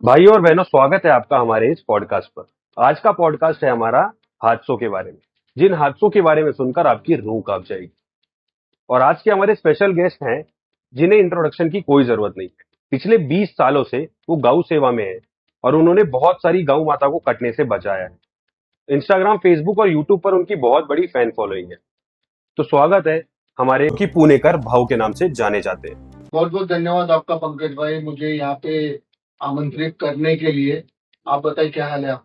भाई और बहनों, स्वागत है आपका हमारे इस पॉडकास्ट पर। आज का पॉडकास्ट है हमारा हादसों के बारे में। जिन हादसों के बारे में सुनकर आपकी रूह कांप जाएगी। और आज के हमारे स्पेशल गेस्ट हैं जिन्हें इंट्रोडक्शन की कोई जरूरत नहीं है। पिछले 20 सालों से वो गौ सेवा में है और उन्होंने बहुत सारी गौ माता को कटने से बचाया है। इंस्टाग्राम, फेसबुक और यूट्यूब पर उनकी बहुत बड़ी फैन फॉलोइंग है। तो स्वागत है हमारे की पुणेकर भाऊ के नाम से जाने जाते हैं। बहुत बहुत धन्यवाद आपका पंकज भाई, मुझे यहाँ पे आमंत्रित करने के लिए। आप बताइए क्या हाल है आप?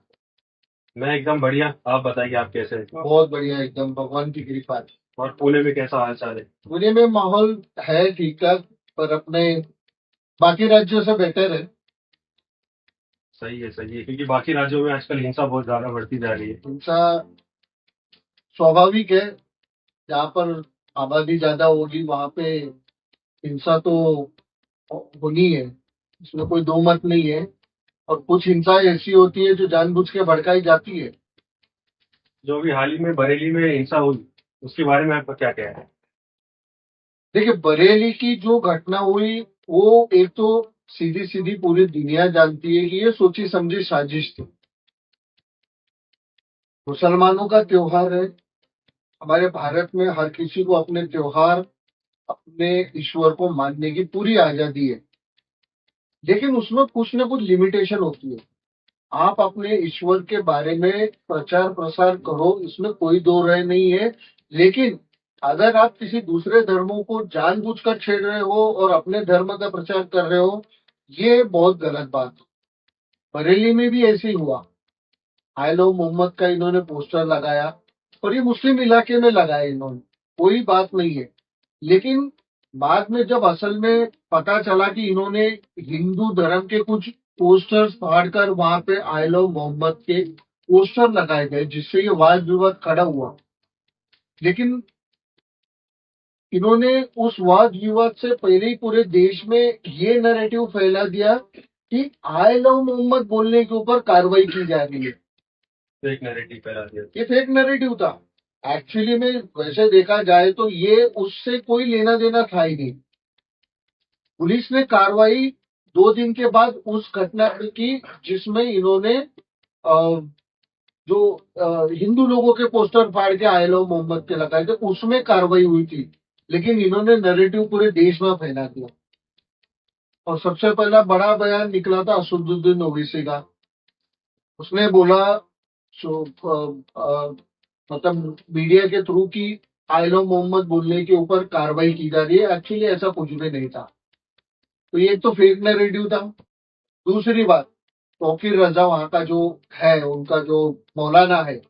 मैं एकदम बढ़िया। आप बताइए, आप कैसे हैं? बहुत बढ़िया, एकदम भगवान की कृपा है। और पुणे में कैसा हाल चाल है? पुणे में माहौल है ठीक ठाक, पर अपने बाकी राज्यों से बेटर है। सही है, क्योंकि बाकी राज्यों में आजकल हिंसा बहुत ज्यादा बढ़ती जा रही है। हिंसा स्वाभाविक है। जहाँ पर आबादी ज्यादा होगी वहां पे हिंसा तो होनी है, इसमें कोई दो मत नहीं है। और कुछ हिंसा ऐसी होती है जो जानबूझ के भड़काई जाती है। जो भी हाल ही में बरेली में हिंसा हुई, उसके बारे में आपका क्या कहना है? देखिए, बरेली की जो घटना हुई वो एक तो सीधी सीधी पूरी दुनिया जानती है कि ये सोची समझी साजिश थी। मुसलमानों का त्योहार है। हमारे भारत में हर किसी को अपने त्योहार, अपने ईश्वर को मानने की पूरी आजादी है। लेकिन उसमें कुछ ना कुछ लिमिटेशन होती है। आप अपने ईश्वर के बारे में प्रचार प्रसार करो, इसमें कोई दो राय नहीं है। लेकिन अगर आप किसी दूसरे धर्मों को जानबूझकर छेड़ रहे हो और अपने धर्म का प्रचार कर रहे हो, ये बहुत गलत बात है। बरेली में भी ऐसे ही हुआ। आई लव मोहम्मद का इन्होंने पोस्टर लगाया, और ये मुस्लिम इलाके में लगाया इन्होंने, कोई बात नहीं है। लेकिन बाद में जब असल में पता चला कि इन्होंने हिंदू धर्म के कुछ पोस्टर्स फाड़कर वहां पे आई लव मोहम्मद के पोस्टर लगाए गए, जिससे ये वाद विवाद खड़ा हुआ। लेकिन इन्होंने उस वाद विवाद से पहले ही पूरे देश में ये नैरेटिव फैला दिया कि आई लव मोहम्मद बोलने के ऊपर कार्रवाई की जा रही है। फेक नैरेटिव फैला दिया। ये फेक नैरेटिव था। एक्चुअली में वैसे देखा जाए तो ये उससे कोई लेना देना था ही नहीं। पुलिस ने कार्रवाई 2 दिन के बाद उस घटना पे की जिसमें इन्होंने जो हिंदू लोगों के पोस्टर फाड़ के आई लव मोहम्मद के लगाए थे, उसमें कार्रवाई हुई थी। लेकिन इन्होंने नैरेटिव पूरे देश में फैला दिया। और सबसे पहला बड़ा बयान निकला था असदुद्दीन ओवैसी का। उसने बोला, सो मतलब मीडिया के थ्रू की आई लव मोहम्मद बोलने के ऊपर कार्रवाई की जा रही है। एक्चुअली ऐसा कुछ भी नहीं था। तो ये तो फेक नैरेटिव था। दूसरी बात, तौकीर रजा वहां का जो है, उनका जो मौलाना है,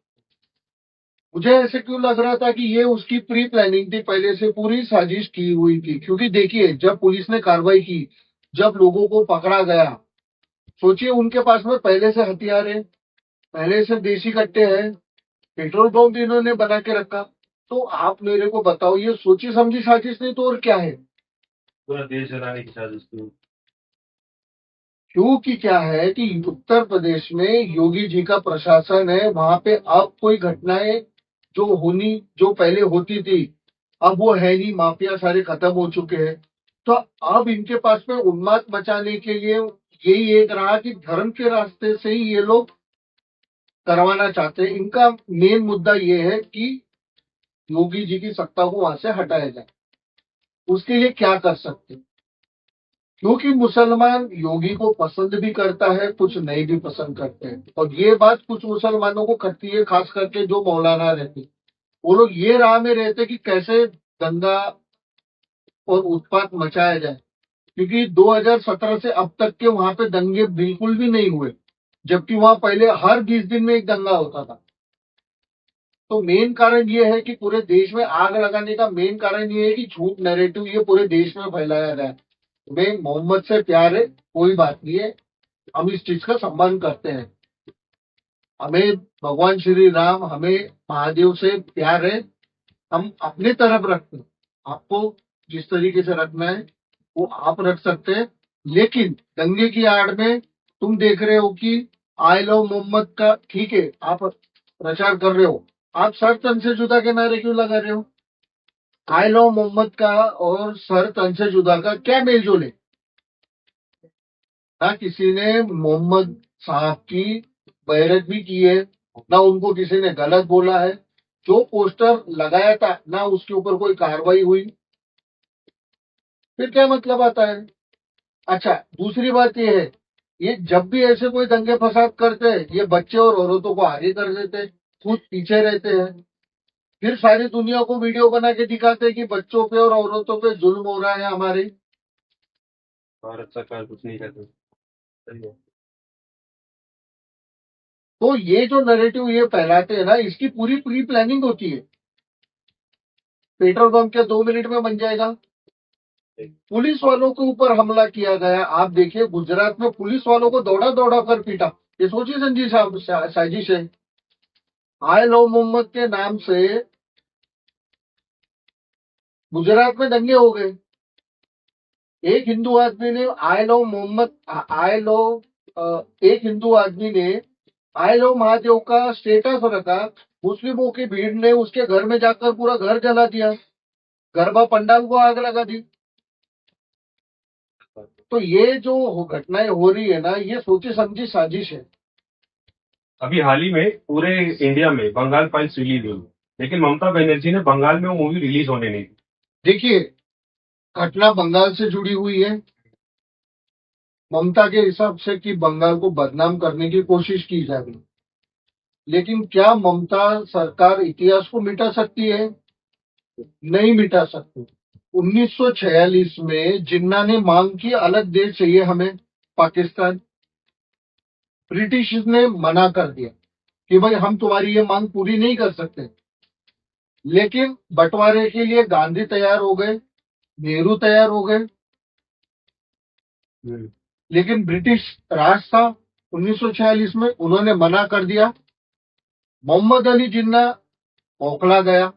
मुझे ऐसे क्यों लग रहा था कि ये उसकी प्री प्लानिंग थी, पहले से पूरी साजिश की हुई थी। क्योंकि देखिए, जब पुलिस ने कार्रवाई की, जब लोगों को पकड़ा गया, सोचिए उनके पास में पहले से हथियार है, पहले से देसी कट्टे हैं, पेट्रोल पंप इन्होंने बना के रखा। तो आप मेरे को बताओ, ये सोची समझी साजिश नहीं तो और क्या है? पूरा देश जलाने की साजिश थी। क्योंकि क्या है कि उत्तर प्रदेश में योगी जी का प्रशासन है, वहां पे अब कोई घटनाएं जो होनी, जो पहले होती थी, अब वो है नहीं। माफिया सारे खत्म हो चुके हैं। तो अब इनके पास में उन्माद मचाने के लिए यही एक रहा कि धर्म के रास्ते से ही ये लोग करवाना चाहते हैं। इनका मेन मुद्दा ये है कि योगी जी की सत्ता को वहां से हटाया जाए। उसके लिए क्या कर सकते हैं? क्योंकि मुसलमान योगी को पसंद भी करता है, कुछ नहीं भी पसंद करते हैं। और ये बात कुछ मुसलमानों को खटती है, खास करके जो मौलाना रहते हैं। वो लोग ये राह में रहते कि कैसे दंगा और उत्पात मचाया जाए। क्योंकि 2017 से अब तक के वहां पे दंगे बिल्कुल भी नहीं हुए, जबकि वहां पहले हर 20 दिन में एक दंगा होता था। तो मेन कारण ये है कि पूरे देश में आग लगाने का मेन कारण ये है कि झूठ नैरेटिव ये पूरे देश में फैलाया जाए। तुम्हें मोहम्मद से प्यार है, कोई बात नहीं है, हम इस चीज का सम्मान करते हैं। हमें भगवान श्री राम, हमें महादेव से प्यार है, हम अपने तरफ रखते हैं। आपको जिस तरीके से रखना है वो आप रख सकते हैं। लेकिन दंगे की आड़ में तुम देख रहे हो कि आई लव मोहम्मद का, ठीक है, आप प्रचार कर रहे हो, आप सर तन से जुदा के नारे क्यों लगा रहे हो? आई लव मोहम्मद का और सर तन से जुदा का क्या मेल जोल है? ना किसी ने मोहम्मद साहब की बैरतवी की है, ना उनको किसी ने गलत बोला है। जो पोस्टर लगाया था ना उसके ऊपर कोई कार्रवाई हुई, फिर क्या मतलब आता है? अच्छा, दूसरी बात ये है, ये जब भी ऐसे कोई दंगे फसाद करते हैं, ये बच्चे और औरतों को आगे कर देते हैं, खुद पीछे रहते हैं। फिर सारी दुनिया को वीडियो बना के दिखाते हैं कि बच्चों पे और औरतों पे जुल्म हो रहा है हमारे। भारत सरकार कुछ नहीं करती। सही है। तो ये जो नैरेटिव ये फैलाते हैं ना, इसकी पूरी प्री प्लानिंग होती है। पेट्रोल पंप क्या 2 मिनट में बन जाएगा? पुलिस वालों के ऊपर हमला किया गया। आप देखिए गुजरात में पुलिस वालों को दौड़ा दौड़ा कर पीटा। ये सोचिए संजीव साहब, साजिश है। आई लव मोहम्मद के नाम से गुजरात में दंगे हो गए। एक हिंदू आदमी ने I love Mohammad, I love, एक हिंदू आदमी ने आई लव महादेव का स्टेटस रखा। मुस्लिमों की भीड़ ने उसके घर में जाकर पूरा घर जला दिया, गरबा पंडाल को आग लगा दी। तो ये जो घटनाएं हो रही है ना, ये सोची समझी साजिश है। अभी हाल ही में पूरे इंडिया में बंगाल फाइल्स रिलीज हुई, लेकिन ममता बनर्जी ने बंगाल में वो मूवी रिलीज होने नहीं दी। देखिए, घटना बंगाल से जुड़ी हुई है। ममता के हिसाब से कि बंगाल को बदनाम करने की कोशिश की जा रही है। लेकिन क्या ममता सरकार इतिहास को मिटा सकती है? नहीं मिटा सकती। 1946 में जिन्ना ने मांग की अलग देश चाहिए हमें, पाकिस्तान। ब्रिटिश ने मना कर दिया कि भाई हम तुम्हारी ये मांग पूरी नहीं कर सकते। लेकिन बंटवारे के लिए गांधी तैयार हो गए, नेहरू तैयार हो गए। लेकिन ब्रिटिश राज था 1946 में, उन्होंने मना कर दिया। मोहम्मद अली जिन्ना बौखला गया,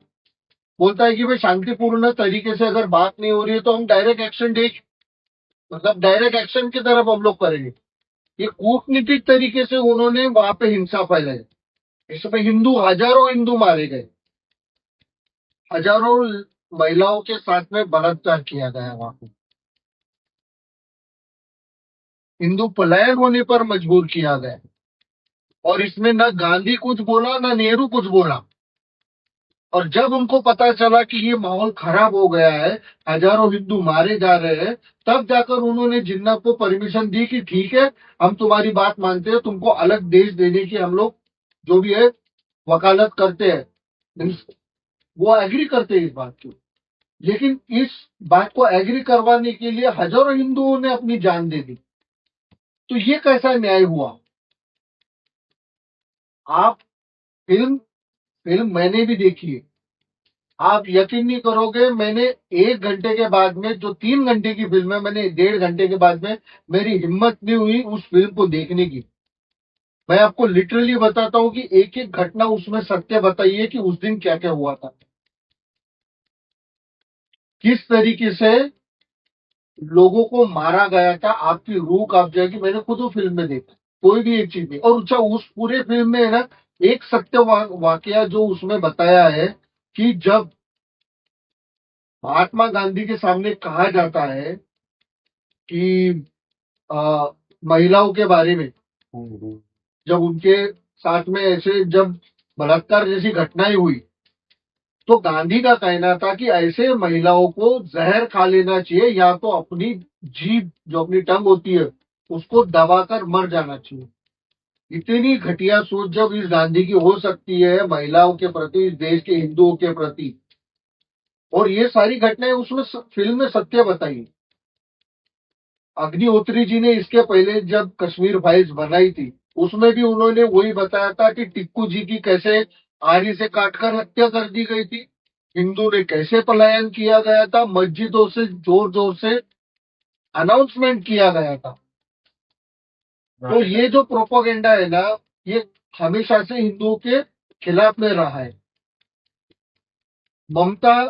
बोलता है कि भाई शांतिपूर्ण तरीके से अगर बात नहीं हो रही है तो हम डायरेक्ट एक्शन देख, मतलब डायरेक्ट एक्शन की तरफ हम लोग करेंगे। ये कूटनीतिक तरीके से उन्होंने वहां पे हिंसा फैलाई। इसमें हजारों हिंदू मारे गए, हजारों महिलाओं के साथ में बलात्कार किया गया वहां पे। हिंदू पलायन होने पर मजबूर किया गया। और इसमें ना गांधी कुछ बोला ना नेहरू कुछ बोला। और जब उनको पता चला कि ये माहौल खराब हो गया है, हजारों हिंदू मारे जा रहे हैं, तब जाकर उन्होंने जिन्ना को परमिशन दी कि ठीक है, हम तुम्हारी बात मानते हैं, तुमको अलग देश देने की हम लोग जो भी है वकालत करते हैं। वो एग्री करते हैं इस बात की। लेकिन इस बात को एग्री करवाने के लिए हजारों हिंदुओं ने अपनी जान दे दी। तो ये कैसा न्याय हुआ? आप फिल्म फिल्म मैंने भी देखी है। आप यकीन नहीं करोगे, मैंने 1 घंटे के बाद में, जो 3 घंटे की फिल्म है, मैंने 1.5 घंटे के बाद में मेरी हिम्मत नहीं हुई उस फिल्म को देखने की। मैं आपको लिटरली बताता हूँ कि एक एक घटना उसमें सत्य बताइए कि उस दिन क्या क्या हुआ था, किस तरीके से लोगों को मारा गया था। आपकी रूह कांप जाएगी। मैंने खुद वो फिल्म में देखा, कोई भी एक चीज नहीं। और अच्छा, उस पूरे फिल्म में है ना, एक सत्य वाकया जो उसमें बताया है कि जब महात्मा गांधी के सामने कहा जाता है कि आ, महिलाओं के बारे में, जब उनके साथ में ऐसे जब बलात्कार जैसी घटनाएं हुई, तो गांधी का कहना था कि ऐसे महिलाओं को जहर खा लेना चाहिए, या तो अपनी जीभ जो अपनी टंग होती है उसको दबाकर मर जाना चाहिए। इतनी घटिया सोच जब इस गांधी की हो सकती है महिलाओं के प्रति, इस देश के हिंदुओं के प्रति। और ये सारी घटनाएं उसमें फिल्म में सत्य बताई। अग्निहोत्री जी ने इसके पहले जब कश्मीर फाइल्स बनाई थी, उसमें भी उन्होंने वही बताया था कि टिक्कू जी की कैसे आरी से काटकर हत्या कर दी गई थी, हिंदू ने कैसे पलायन किया गया था, मस्जिदों से जोर जोर से अनाउंसमेंट किया गया था। तो ये जो प्रोपोगेंडा है ना, ये हमेशा से हिंदुओं के खिलाफ में रहा है। ममता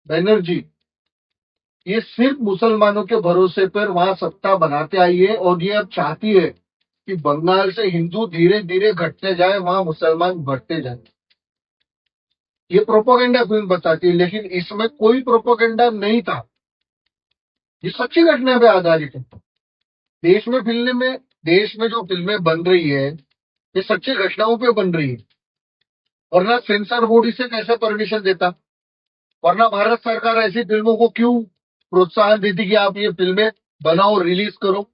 बनर्जी ये सिर्फ मुसलमानों के भरोसे पर वहां सत्ता बनाते आई है, और ये अब चाहती है कि बंगाल से हिंदू धीरे धीरे घटते जाए, वहां मुसलमान बढ़ते जाए। ये प्रोपोगेंडा फिल्म बताती है, लेकिन इसमें कोई प्रोपोगेंडा नहीं था। ये सच्ची घटना पे आधारित है। देश में फिल्में में देश में जो फिल्में बन रही है ये सच्ची घटनाओं पे बन रही है, वरना सेंसर बोर्ड इसे कैसे परमिशन देता? वरना भारत सरकार ऐसी फिल्मों को क्यों प्रोत्साहन देती कि आप ये फिल्में बनाओ, रिलीज करो?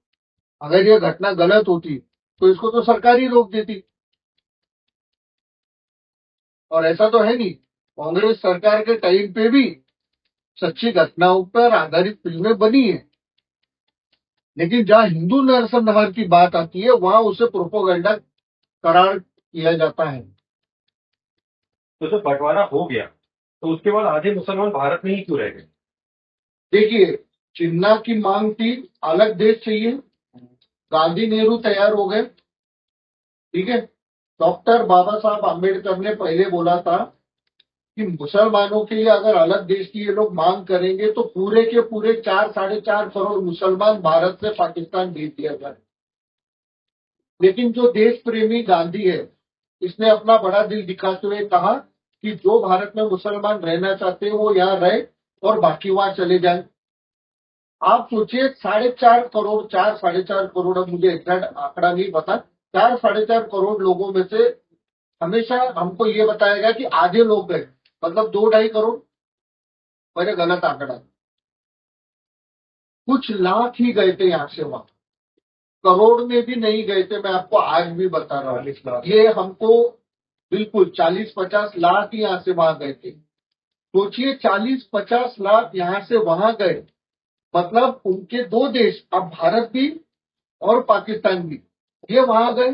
अगर ये घटना गलत होती तो इसको तो सरकार ही रोक देती, और ऐसा तो है नहीं। कांग्रेस सरकार के टाइम पे भी सच्ची घटनाओं पर आधारित फिल्में बनी है, लेकिन जहां हिंदू नरसंहार की बात आती है वहां उसे प्रोपोगंडा करार किया जाता है। तो जब बंटवारा हो गया तो उसके बाद आधे मुसलमान भारत में ही क्यों रह गए? देखिए, जिन्ना की मांग थी, अलग देश चाहिए, गांधी नेहरू तैयार हो गए, ठीक है। डॉक्टर बाबा साहब आम्बेडकर ने पहले बोला था कि मुसलमानों के लिए अगर अलग देश की ये लोग मांग करेंगे तो पूरे के पूरे 4-4.5 करोड़ मुसलमान भारत से पाकिस्तान भेज दिया जाए। लेकिन जो देश प्रेमी गांधी है, इसने अपना बड़ा दिल दिखाते हुए कहा कि जो भारत में मुसलमान रहना चाहते हैं वो यहाँ रहे और बाकी वहां चले जाए। आप सोचिए, 4.5 करोड़, 4-4.5 करोड़, अब मुझे एग्जैक्ट आंकड़ा नहीं पता, 4-4.5 करोड़ लोगों में से हमेशा हमको ये बताएगा कि आधे लोग गए, मतलब 2-2.5 करोड़। मेरे गलत आंकड़ा, कुछ लाख ही गए थे यहाँ से वहां, करोड़ में भी नहीं गए थे। मैं आपको आज भी बता रहा हूँ, ये हमको बिल्कुल 40-50 लाख ही यहाँ से वहां गए थे। सोचिए, 40-50 लाख यहाँ से वहां गए, मतलब उनके दो देश, अब भारत भी और पाकिस्तान भी, ये वहां गए,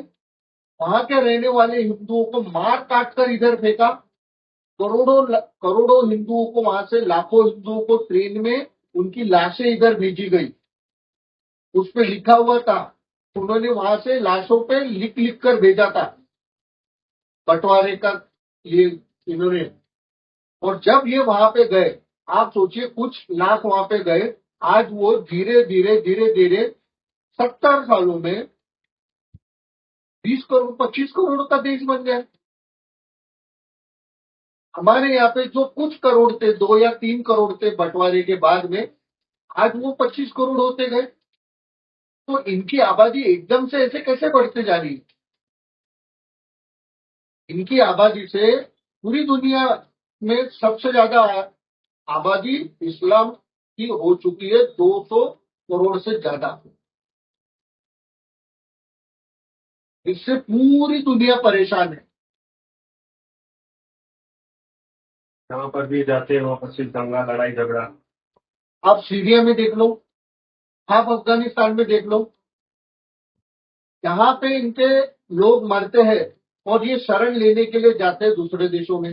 वहां के रहने वाले हिंदुओं को मार काट कर इधर फेंका। करोड़ों करोड़ों हिंदुओं को, वहां से लाखों हिंदुओं को ट्रेन में उनकी लाशें इधर भेजी गई। उस पे लिखा हुआ था, उन्होंने वहां से लाशों पे लिख लिख कर भेजा था बंटवारे का, ये इन्होंने। और जब ये वहां पे गए, आप सोचिए, कुछ लाख वहां पे गए, आज वो धीरे धीरे धीरे धीरे 70 सालों में 20 करोड़ 25 करोड़ का देश बन गया। हमारे यहाँ पे जो कुछ करोड़ थे, 2 या 3 करोड़ थे बंटवारे के बाद में, आज वो 25 करोड़ होते गए। तो इनकी आबादी एकदम से ऐसे कैसे बढ़ते जा रही है? इनकी आबादी से पूरी दुनिया में सबसे ज्यादा आबादी इस्लाम की हो चुकी है, 200 करोड़ से ज्यादा। इससे पूरी दुनिया परेशान है। जहां पर भी जाते हैं वहां पर सिर्फ दंगा, लड़ाई झगड़ा। आप सीरिया में देख लो, आप अफगानिस्तान में देख लो, यहाँ पे इनके लोग मरते हैं और ये शरण लेने के लिए जाते हैं दूसरे देशों में।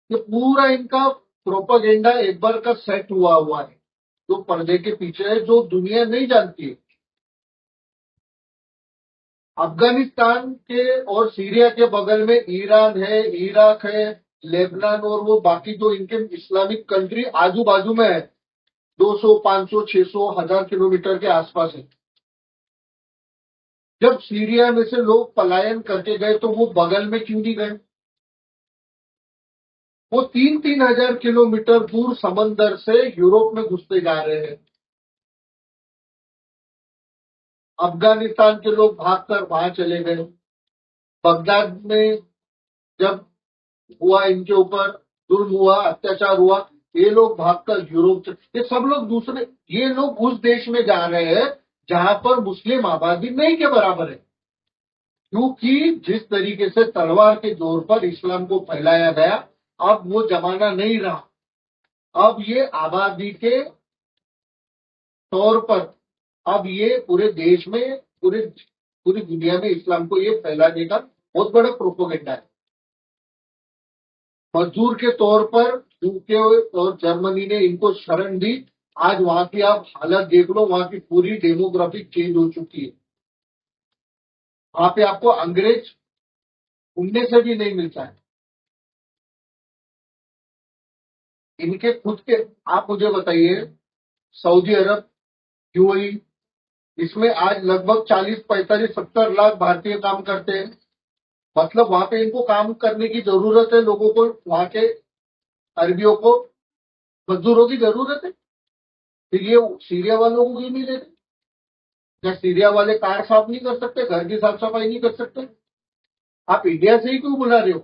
ये पूरा इनका प्रोपागेंडा एक बार का सेट हुआ हुआ है, जो पर्दे के पीछे है, जो दुनिया नहीं जानती है। अफगानिस्तान के और सीरिया के बगल में ईरान है, इराक है, लेबनान, और वो बाकी जो इनके इस्लामिक कंट्री आजू बाजू में है, 200, 500, 600, 1000 किलोमीटर के आसपास है। जब सीरिया में से लोग पलायन करके गए तो वो बगल में क्यों नहीं गए? वो 3-3 हजार किलोमीटर दूर समंदर से यूरोप में घुसते जा रहे हैं। अफगानिस्तान के लोग भागकर वहां चले गए। बगदाद में जब हुआ, इनके ऊपर जुल्म हुआ, अत्याचार हुआ, ये लोग भागकर यूरोप ये सब लोग दूसरे, ये लोग उस देश में जा रहे हैं जहां पर मुस्लिम आबादी नहीं के बराबर है। क्योंकि जिस तरीके से तलवार के जोर पर इस्लाम को फैलाया गया, अब वो जमाना नहीं रहा। अब ये आबादी के तौर पर, अब ये पूरे देश में, पूरे पूरी दुनिया में इस्लाम को ये फैलाने का बहुत बड़ा प्रोपोगेंडा है। मजदूर के तौर पर यूके और जर्मनी ने इनको शरण दी। आज वहां की आप हालत देख लो, वहां की पूरी डेमोग्राफिक चेंज हो चुकी है। वहां पे आपको अंग्रेज उड़ने से भी नहीं मिलता है। इनके खुद के, आप मुझे बताइए, सऊदी अरब, यूएई, इसमें आज लगभग 40-45-70 लाख भारतीय काम करते हैं। मतलब वहां पे इनको काम करने की जरूरत है, लोगों को, वहां के अरबियों को मजदूरों की जरूरत है। फिर ये सीरिया वालों को क्यों नहीं लेते? क्या सीरिया वाले कार साफ नहीं कर सकते, घर की साफ सफाई नहीं कर सकते? आप इंडिया से ही क्यों बुला रहे हो?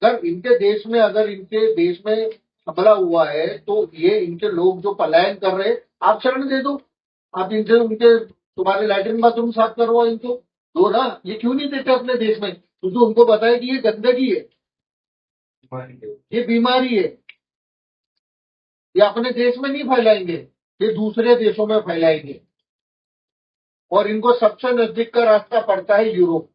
अगर इनके देश में हमला हुआ है तो ये इनके लोग जो पलायन कर रहे हैं, आप शरण दे दो। आप इनसे उनके तुम्हारे लैट्रिन बाथरूम साफ करवाओ, इनको दो ना। ये क्यों नहीं देते अपने देश में? क्योंकि उनको पता है कि ये गंदगी है, ये बीमारी है। ये अपने देश में नहीं फैलाएंगे, ये दूसरे देशों में फैलाएंगे। और इनको सबसे नजदीक का रास्ता पड़ता है यूरोप।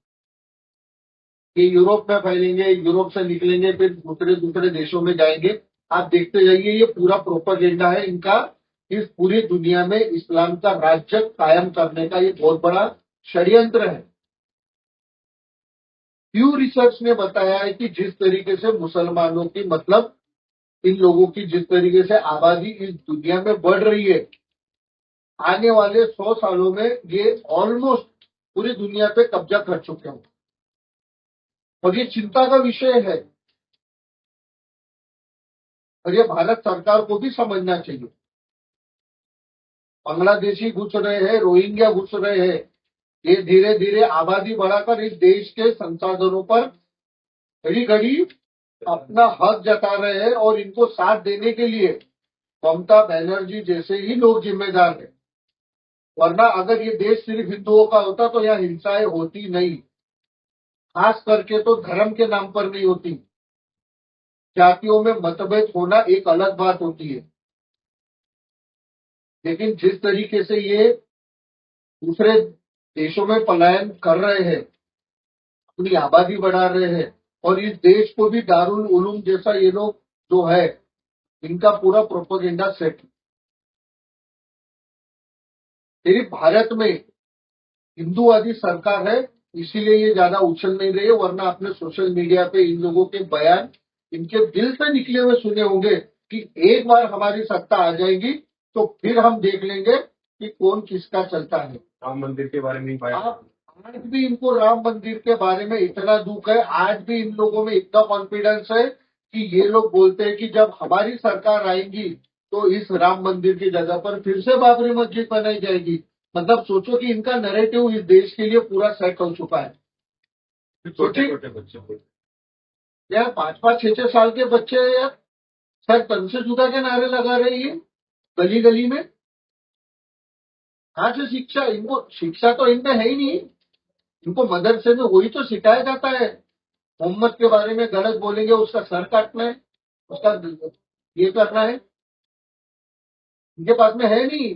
ये यूरोप में फैलेंगे, यूरोप से निकलेंगे, फिर दूसरे दूसरे देशों में जाएंगे। आप देखते जाइए, ये पूरा प्रोपेगेंडा है इनका। इस पूरी दुनिया में इस्लाम का राज्य कायम करने का ये बहुत बड़ा षड्यंत्र है। प्यू रिसर्च ने बताया है कि जिस तरीके से मुसलमानों की, मतलब इन लोगों की जिस तरीके से आबादी इस दुनिया में बढ़ रही है, आने वाले 100 सालों में ये ऑलमोस्ट पूरी दुनिया पे कब्जा कर चुके हैं। और ये चिंता का विषय है, और ये भारत सरकार को भी समझना चाहिए। बांग्लादेशी घुस रहे हैं, रोहिंग्या घुस रहे हैं। ये धीरे धीरे आबादी बढ़ाकर इस देश के संसाधनों पर घड़ी घड़ी अपना हक जता रहे हैं, और इनको साथ देने के लिए ममता बनर्जी जैसे ही लोग जिम्मेदार हैं। वरना अगर ये देश सिर्फ हिंदुओं का होता तो यहाँ हिंसाएं होती नहीं। खास करके तो धर्म के नाम पर नहीं होती। जातियों में मतभेद होना एक अलग बात होती है, लेकिन जिस तरीके से ये दूसरे देशों में पलायन कर रहे हैं, अपनी आबादी बढ़ा रहे हैं, और इस देश को भी दारुल उलूम जैसा ये लोग जो है, इनका पूरा प्रोपोगेंडा सेट। सिर्फ भारत में हिंदूवादी सरकार है, इसीलिए ये ज्यादा उछल नहीं रही है। वरना आपने सोशल मीडिया पे इन लोगों के बयान इनके दिल से निकले हुए सुने होंगे कि एक बार हमारी सत्ता आ जाएगी तो फिर हम देख लेंगे कि कौन किसका चलता है। राम मंदिर के बारे में पाया। आप आज भी इनको राम मंदिर के बारे में इतना दुख है, आज भी इन लोगों में इतना कॉन्फिडेंस है कि ये लोग बोलते हैं कि जब हमारी सरकार आएगी तो इस राम मंदिर की जगह पर फिर से बाबरी मस्जिद बनाई जाएगी। मतलब सोचो कि इनका नैरेटिव इस देश के लिए पूरा सेट हो चुका है। छोटे छोटे बच्चों को यार 5-5, 6-6 साल के बच्चे यार सर तन से जुदा के नारे लगा रही है गली गली में। कहाँ से शिक्षा? इनको शिक्षा तो इनमें है ही नहीं। इनको मदरसे में वही तो सिखाया जाता है, मोहम्मद के बारे में गलत बोलेंगे उसका सर काटना है, उसका ये करना है। इनके पास में है नहीं।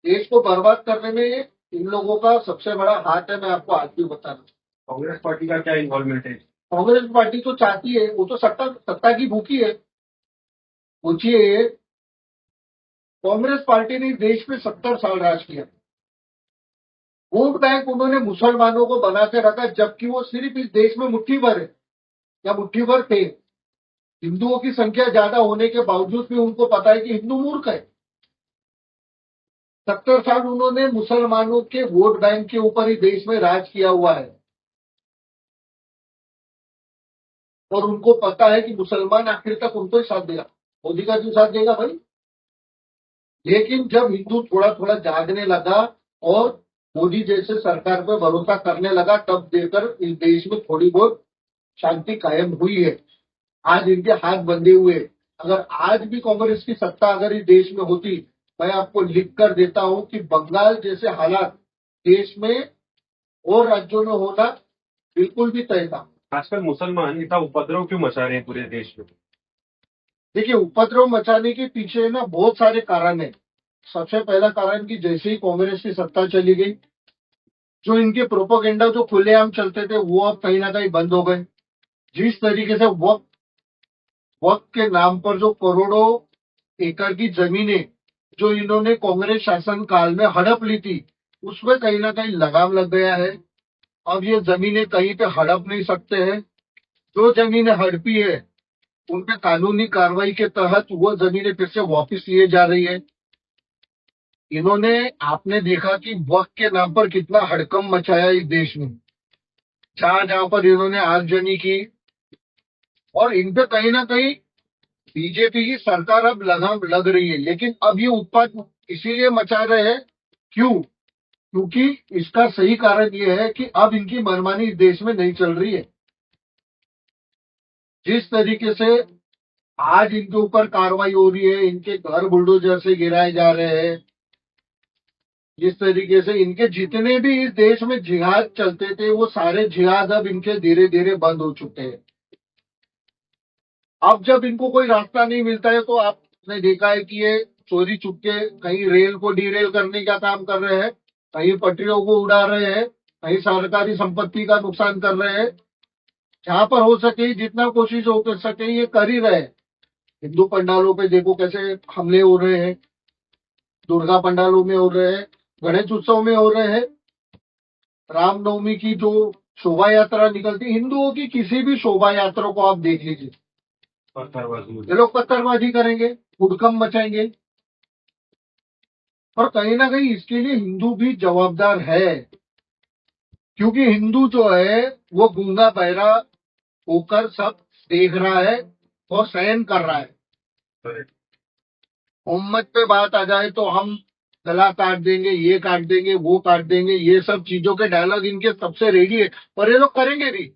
देश को बर्बाद करने में इन लोगों का सबसे बड़ा हाथ है, मैं आपको आज भी बता रहा हूँ। कांग्रेस पार्टी का क्या इन्वॉल्वमेंट है? कांग्रेस पार्टी तो चाहती है, वो तो सत्ता सत्ता की भूखी है। पूछिए, कांग्रेस पार्टी ने देश में 70 साल राज किया। वोट बैंक उन्होंने मुसलमानों को बना के रखा, जबकि वो सिर्फ इस देश में मुट्ठी भर है या मुट्ठी भर थे। हिंदुओं की संख्या ज्यादा होने के बावजूद भी उनको पता है कि हिंदू मूर्ख है। 70 साल उन्होंने मुसलमानों के वोट बैंक के ऊपर ही देश में राज किया हुआ है, और उनको पता है कि मुसलमान आखिर तक उनको ही साथ देगा। मोदी का क्यों साथ देगा भाई? लेकिन जब हिंदू थोड़ा थोड़ा जागने लगा और मोदी जैसे सरकार पर भरोसा करने लगा, तब देकर इस देश में थोड़ी बहुत शांति कायम हुई है। आज इनके हाथ बंधे हुए। अगर आज भी कांग्रेस की सत्ता अगर इस देश में होती, मैं आपको लिख कर देता हूं कि बंगाल जैसे हालात देश में और राज्यों में होना बिल्कुल भी तय था। आजकल मुसलमान इतना उपद्रव क्यों मचा रहे हैं पूरे देश में? देखिए, उपद्रव मचाने के पीछे ना बहुत सारे कारण है। सबसे पहला कारण कि जैसे ही कांग्रेस की सत्ता चली गई, जो इनके प्रोपोगेंडा जो खुलेआम चलते थे वो अब कहीं ना कहीं बंद हो गए। जिस तरीके से वक्त वक्त के नाम पर जो करोड़ों एकड़ की जमीनें जो इन्होंने कांग्रेस शासन काल में हड़प ली थी, उसमें कहीं ना कहीं लगाम लग गया है। अब ये जमीनें कहीं पे हड़प नहीं सकते हैं। जो जमीनें हड़पी है उनके कानूनी कार्रवाई के तहत वो जमीनें फिर से वापस लिए जा रही है। इन्होंने, आपने देखा कि वक्त के नाम पर कितना हड़कंप मचाया इस देश में। जहां जहां पर इन्होंने आगजनी की, और इन पे कहीं ना कहीं बीजेपी की सरकार अब लग रही है, लेकिन अब ये उत्पात इसीलिए मचा रहे हैं। क्यों? क्योंकि इसका सही कारण ये है कि अब इनकी मनमानी इस देश में नहीं चल रही है। जिस तरीके से आज इनके ऊपर कार्रवाई हो रही है, इनके घर बुलडोजर से गिराए जा रहे हैं, जिस तरीके से इनके जितने भी इस देश में जिहाद चलते थे, वो सारे जिहाद अब इनके धीरे धीरे बंद हो चुके हैं। अब जब इनको कोई रास्ता नहीं मिलता है तो आपने देखा है कि ये चोरी चुपके कहीं रेल को डीरेल करने का काम कर रहे हैं, कहीं पटरियों को उड़ा रहे हैं, कहीं सरकारी संपत्ति का नुकसान कर रहे हैं। जहां पर हो सके, जितना कोशिश हो सके, ये कर ही रहे हैं। हिंदू पंडालों पे देखो कैसे हमले हो रहे हैं, दुर्गा पंडालों में हो रहे हैं, गणेश उत्सव में हो रहे हैं, रामनवमी की जो शोभा यात्रा निकलती, हिंदुओं की किसी भी शोभा यात्रा को आप देख लीजिए, ये लोग पत्थरबाजी करेंगे, हुड़कम मचाएंगे। और कहीं ना कहीं इसके लिए हिंदू भी जवाबदार है, क्योंकि हिंदू जो है वो गूंगा बहरा होकर सब देख रहा है और सहन कर रहा है। उम्मत पे बात आ जाए तो हम गला काट देंगे, ये काट देंगे, वो काट देंगे, ये सब चीजों के डायलॉग इनके सबसे रेडी है, और ये लोग करेंगे भी।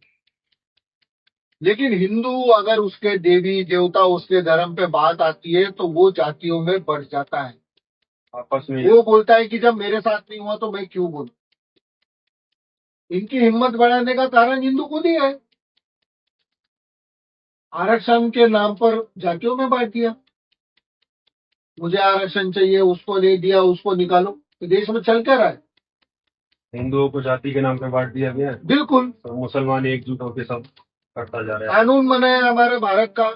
लेकिन हिंदू अगर उसके देवी देवता, उसके धर्म पे बात आती है तो वो जातियों में बढ़ जाता है, आपस में वो बोलता है कि जब मेरे साथ नहीं हुआ तो मैं क्यों बोलूं। इनकी हिम्मत बढ़ाने का कारण हिंदू खुद ही है। आरक्षण के नाम पर जातियों में बांट दिया, मुझे आरक्षण चाहिए, उसको दे दिया, उसको निकालो। तो देश में चल क्या रहा है? हिंदुओं को जाति के नाम पे बांट दिया गया है, बिल्कुल। तो मुसलमान एकजुट होकर सब करता जा रहा है। कानून बना है हमारे भारत का,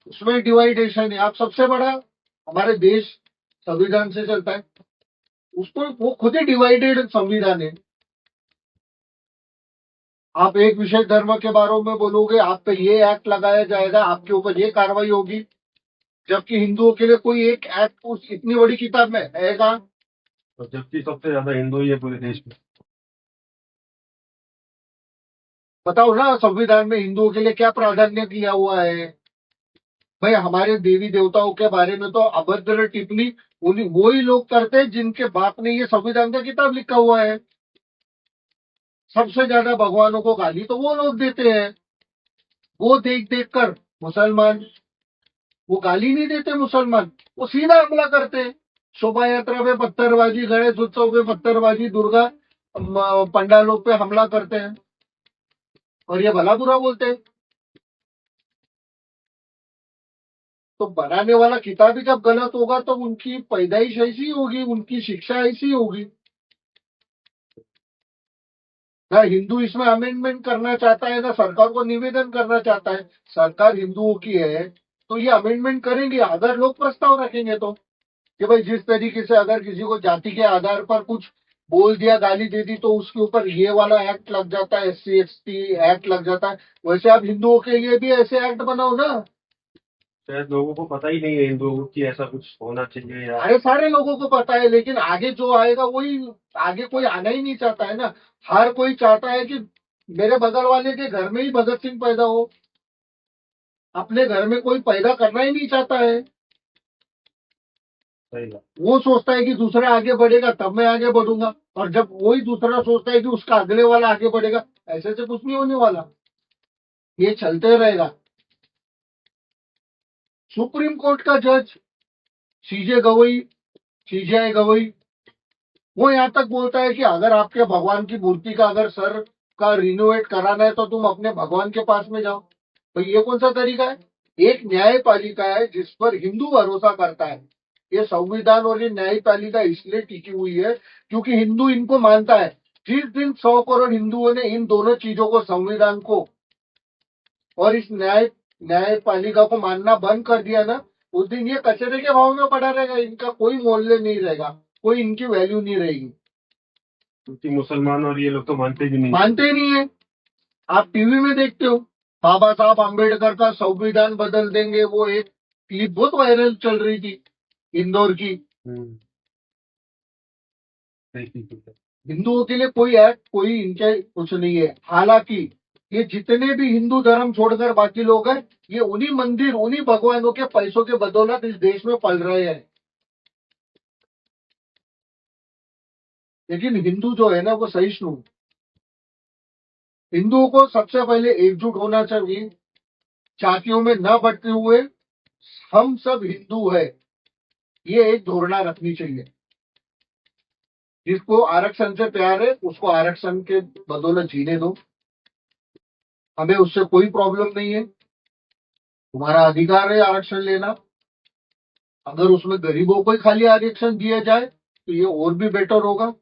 उसमें डिवाइडेशन है। आप सबसे बड़ा हमारे देश संविधान से चलता है, उसको वो खुद ही डिवाइडेड संविधान है। आप एक विशेष धर्म के बारे में बोलोगे, आप पे ये एक्ट लगाया जाएगा, आपके ऊपर ये कार्रवाई होगी, जबकि हिंदुओं के लिए कोई एक एक्ट उस इतनी बड़ी किताब में है कहाँ? तो जबकि सबसे ज्यादा हिंदू ही है पूरे देश में। बताओ ना, संविधान में हिंदुओं के लिए क्या प्राधान्य किया हुआ है? भाई हमारे देवी देवताओं के बारे में तो अभद्र टिप्पणी उन्हीं वही लोग करते हैं जिनके बाप ने ये संविधान का किताब लिखा हुआ है। सबसे ज्यादा भगवानों को गाली तो वो लोग देते हैं। वो देख देख कर मुसलमान, वो गाली नहीं देते मुसलमान, वो सीधा हमला करते हैं। शोभा यात्रा में पत्थरबाजी, गणेश उत्सव में पत्थरबाजी, दुर्गा पंडालों पे हमला करते हैं, और ये भला बुरा बोलते हैं। तो बनाने वाला किताब ही जब गलत होगा तो उनकी पैदाइश ऐसी होगी, उनकी शिक्षा ऐसी होगी ना। हिंदू इसमें अमेंडमेंट करना चाहता है ना सरकार को निवेदन करना चाहता है। सरकार हिंदुओं की है तो ये अमेंडमेंट करेंगे अगर लोग प्रस्ताव रखेंगे तो, कि भाई जिस तरीके से अगर किसी को जाति के आधार पर कुछ बोल दिया, गाली दे दी, तो उसके ऊपर ये वाला एक्ट लग जाता है, SC ST एक्ट लग जाता है। वैसे आप हिंदुओं के लिए भी ऐसे एक्ट बनाओ ना। शायद लोगों को पता ही नहीं है हिंदुओं को कि ऐसा कुछ होना चाहिए या। अरे सारे लोगों को पता है, लेकिन आगे जो आएगा वही, आगे कोई आना ही नहीं चाहता है ना। हर कोई चाहता है कि मेरे बगल वाले के घर में ही भगत सिंह पैदा हो, अपने घर में कोई पैदा करना ही नहीं चाहता है। सही बात। वो सोचता है कि दूसरा आगे बढ़ेगा तब मैं आगे बढ़ूंगा, और जब वही दूसरा सोचता है कि उसका अगले वाला आगे बढ़ेगा, ऐसे से कुछ नहीं होने वाला, ये चलते रहेगा। सुप्रीम कोर्ट का जज CJ गवई, CJI गवई, वो यहाँ तक बोलता है कि अगर आपके भगवान की मूर्ति का अगर सर का रिनोवेट कराना है तो तुम अपने भगवान के पास में जाओ। तो ये कौन सा तरीका है? एक न्यायपालिका है जिस पर हिंदू भरोसा करता है। ये संविधान और ये न्यायपालिका इसलिए टिकी हुई है क्योंकि हिंदू इनको मानता है। जिस दिन 100 करोड़ हिंदुओं ने इन दोनों चीजों को, संविधान को और इस न्यायपालिका को मानना बंद कर दिया ना, उस दिन ये कचरे के भाव में पड़ा रहेगा, इनका कोई मूल्य नहीं रहेगा, कोई इनकी वैल्यू नहीं रहेगी। क्योंकि मुसलमान और ये लोग तो मानते भी नहीं। मानते ही नहीं है। आप टीवी में देखते हो, बाबा साहब अम्बेडकर का संविधान बदल देंगे, वो एक क्लिप बहुत वायरल चल रही थी इंदौर की। सही चीज़ है। हिंदुओं के लिए कोई एक्ट, कोई इनके कुछ नहीं है। हालांकि ये जितने भी हिंदू धर्म छोड़कर बाकी लोग हैं, ये उन्हीं मंदिर, उन्हीं भगवानों के पैसों के बदौलत इस देश में पल रहे हैं। लेकिन हिंदू जो है ना, वो सहिष्णु। हिंदुओं को सबसे पहले एकजुट होना चाहिए, जातियों में न बंटते हुए हम सब हिंदू है, ये एक धारणा रखनी चाहिए। जिसको आरक्षण से प्यार है, उसको आरक्षण के बदौलत जीने दो, हमें उससे कोई प्रॉब्लम नहीं है। तुम्हारा अधिकार है आरक्षण लेना। अगर उसमें गरीबों को ही खाली आरक्षण दिया जाए तो ये और भी बेटर होगा।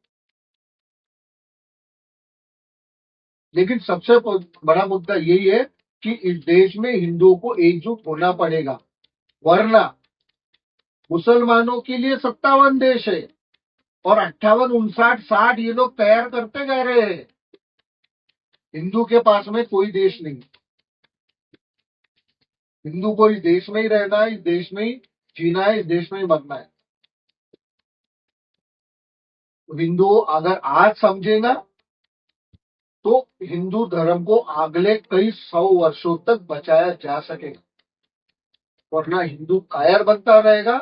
लेकिन सबसे बड़ा मुद्दा यही है कि इस देश में हिंदुओं को एकजुट होना पड़ेगा, वरना मुसलमानों के लिए 57 देश है और 58, 59, 60 ये लोग तैयार करते जा रहे हैं। हिंदू के पास में कोई देश नहीं। हिंदू को इस देश में ही रहना है, इस देश में ही जीना है, इस देश में ही मरना है। तो हिंदू अगर आज समझेगा तो हिंदू धर्म को अगले कई 100 वर्षों तक बचाया जा सकेगा, वरना हिंदू कायर बनता रहेगा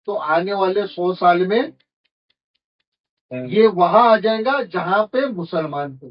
तो आने वाले 100 साल में ये वहां आ जाएगा जहां पे मुसलमान थे।